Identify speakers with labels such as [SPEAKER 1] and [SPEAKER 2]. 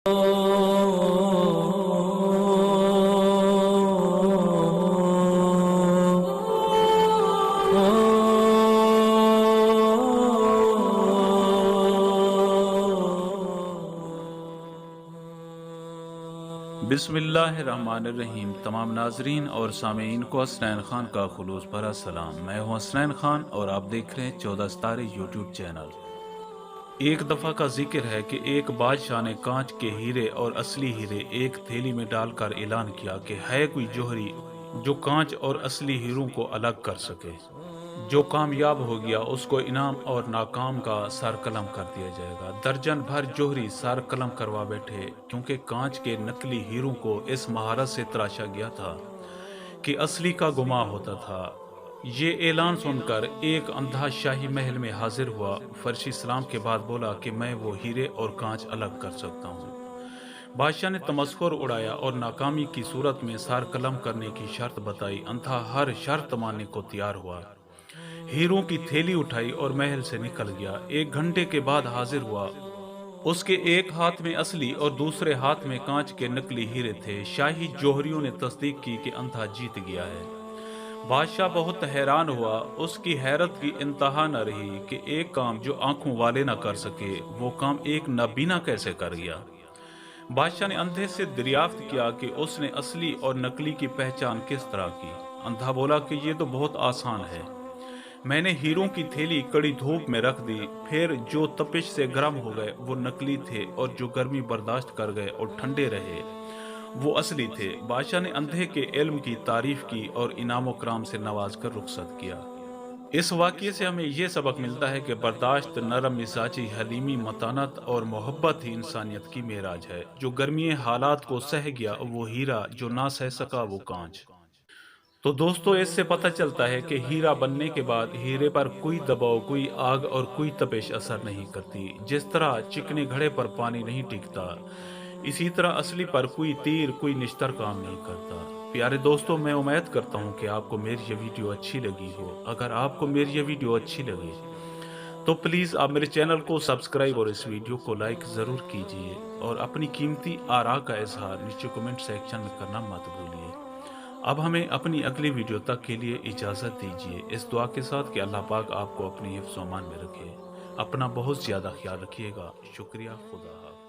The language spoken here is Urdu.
[SPEAKER 1] بسم اللہ الرحمن الرحیم۔ تمام ناظرین اور سامعین کو حسنین خان کا خلوص بھرا سلام۔ میں ہوں حسنین خان اور آپ دیکھ رہے ہیں 14 ستارے یوٹیوب چینل۔ ایک دفعہ کا ذکر ہے کہ ایک بادشاہ نے کانچ کے ہیرے اور اصلی ہیرے ایک تھیلی میں ڈال کر اعلان کیا کہ ہے کوئی جوہری جو کانچ اور اصلی ہیروں کو الگ کر سکے۔ جو کامیاب ہو گیا اس کو انعام اور ناکام کا سر قلم کر دیا جائے گا۔ درجن بھر جوہری سر قلم کروا بیٹھے، کیونکہ کانچ کے نقلی ہیروں کو اس مہارت سے تراشا گیا تھا کہ اصلی کا گماں ہوتا تھا۔ یہ اعلان سن کر ایک اندھا شاہی محل میں حاضر ہوا۔ فرشی سلام کے بعد بولا کہ میں وہ ہیرے اور کانچ الگ کر سکتا ہوں۔ بادشاہ نے تمسخر اڑایا اور ناکامی کی صورت میں سر قلم کرنے کی شرط بتائی۔ اندھا ہر شرط ماننے کو تیار ہوا، ہیروں کی تھیلی اٹھائی اور محل سے نکل گیا۔ ایک گھنٹے کے بعد حاضر ہوا۔ اس کے ایک ہاتھ میں اصلی اور دوسرے ہاتھ میں کانچ کے نقلی ہیرے تھے۔ شاہی جوہریوں نے تصدیق کی کہ اندھا جیت گیا ہے۔ بادشاہ بہت حیران ہوا۔ اس کی حیرت کی انتہا نہ رہی کہ ایک کام جو آنکھوں والے نہ کر سکے وہ کام ایک نابینا کیسے کر گیا۔ بادشاہ نے اندھے سے دریافت کیا کہ اس نے اصلی اور نقلی کی پہچان کس طرح کی۔ اندھا بولا کہ یہ تو بہت آسان ہے۔ میں نے ہیروں کی تھیلی کڑی دھوپ میں رکھ دی، پھر جو تپش سے گرم ہو گئے وہ نقلی تھے اور جو گرمی برداشت کر گئے اور ٹھنڈے رہے وہ اصلی تھے۔ بادشاہ نے اندھے کے علم کی تعریف کی اور انعام و کرام سے نواز کر رخصت کیا۔ اس واقعے سے ہمیں یہ سبق ملتا ہے کہ برداشت، نرم مزاجی، حلیمی، متانت اور محبت ہی انسانیت کی معراج ہے۔ جو گرمی حالات کو سہ گیا وہ ہیرا، جو نہ سہ سکا وہ کانچ۔ تو دوستو، اس سے پتہ چلتا ہے کہ ہیرا بننے کے بعد ہیرے پر کوئی دباؤ، کوئی آگ اور کوئی تپش اثر نہیں کرتی۔ جس طرح چکنے گھڑے پر پانی نہیں ٹکتا، اسی طرح اصلی پر کوئی تیر، کوئی نشتر کام نہیں کرتا۔ پیارے دوستو، میں امید کرتا ہوں کہ آپ کو میری یہ ویڈیو اچھی لگی ہو۔ اگر آپ کو میری یہ ویڈیو اچھی لگے تو پلیز آپ میرے چینل کو سبسکرائب اور اس ویڈیو کو لائک ضرور کیجئے، اور اپنی قیمتی آراء کا اظہار نیچے کمنٹ سیکشن میں کرنا مت بھولیے۔ اب ہمیں اپنی اگلی ویڈیو تک کے لیے اجازت دیجیے، اس دعا کے ساتھ کہ اللہ پاک آپ کو اپنی حفظ و امان میں رکھے۔ اپنا بہت زیادہ خیال رکھیے گا۔ شکریہ۔ خدا حافظ۔